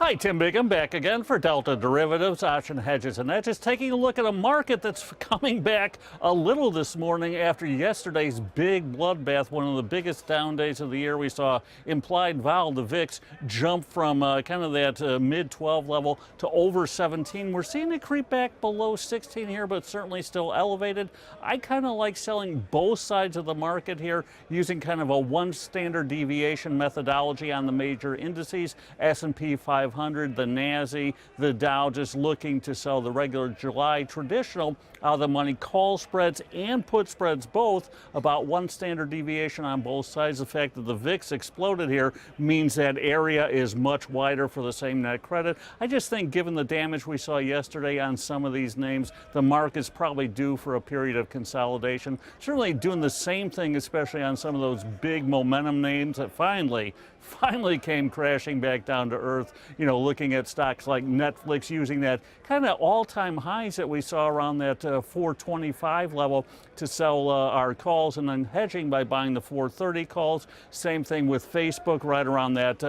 Hi, Tim Bigham back again for Delta Derivatives, Option Hedges and Edges, taking a look at a market that's coming back a little this morning after yesterday's big bloodbath, one of the biggest down days of the year. We saw implied vol, the VIX, jump from kind of that mid-12 level to over 17. We're seeing it creep back below 16 here, but certainly still elevated. I kind of like selling both sides of the market here using kind of a one standard deviation methodology on the major indices, S&P 500, the NASI, the Dow, just looking to sell the regular July traditional the money call spreads and put spreads both, about one standard deviation on both sides. The fact that the VIX exploded here means that area is much wider for the same net credit. I just think given the damage we saw yesterday on some of these names, the market's probably due for a period of consolidation. Certainly doing the same thing, especially on some of those big momentum names that finally came crashing back down to earth. You know, looking at stocks like Netflix using that kind of all-time highs that we saw around that 425 level to sell our calls, and then hedging by buying the 430 calls. Same thing with Facebook, right around that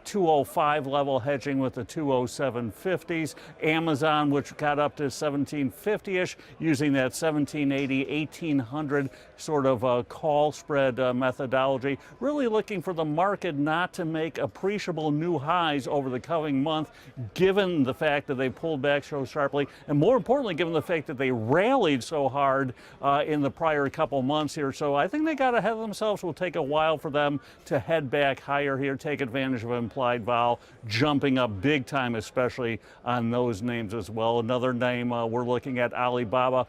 205 level, hedging with the 207.50s. Amazon, which got up to 1750-ish, using that 1780, 1800 sort of call spread methodology. Really looking for the market not to make appreciable new highs over the coming month, given the fact that they pulled back so sharply, and more importantly, given the fact that they rallied so hard in the prior couple months here. So I think they got ahead of themselves. It will take a while for them to head back higher here, take advantage of implied vol, jumping up big time, especially on those names as well. Another name we're looking at, Alibaba.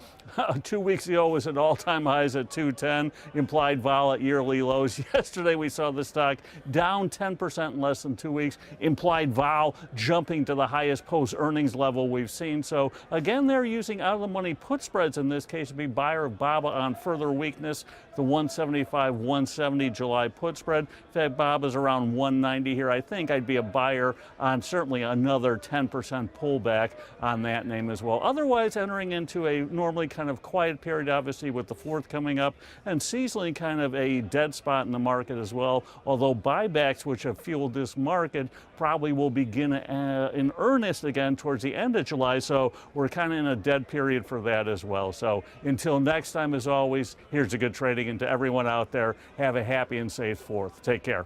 2 weeks ago was at all-time highs at 210, implied vol at yearly lows. Yesterday we saw the stock down 10% in less than 2 weeks, implied vol jumping to the highest post-earnings level we've seen. So again, they're using out-of-the-money put spreads in this case to be buyer of BABA on further weakness. The 175, 170 July put spread. In fact, BABA's around 190 here. I think I'd be a buyer on certainly another 10% pullback on that name as well. Otherwise, entering into a normally kind of quiet period, obviously with the 4th coming up, and seasonally kind of a dead spot in the market as well. Although buybacks, which have fueled this market, probably will begin in earnest again towards the end of July. So we're kind of in a dead period for that as well. So until next time, as always, here's a good trading, and to everyone out there, have a happy and safe 4th. Take care.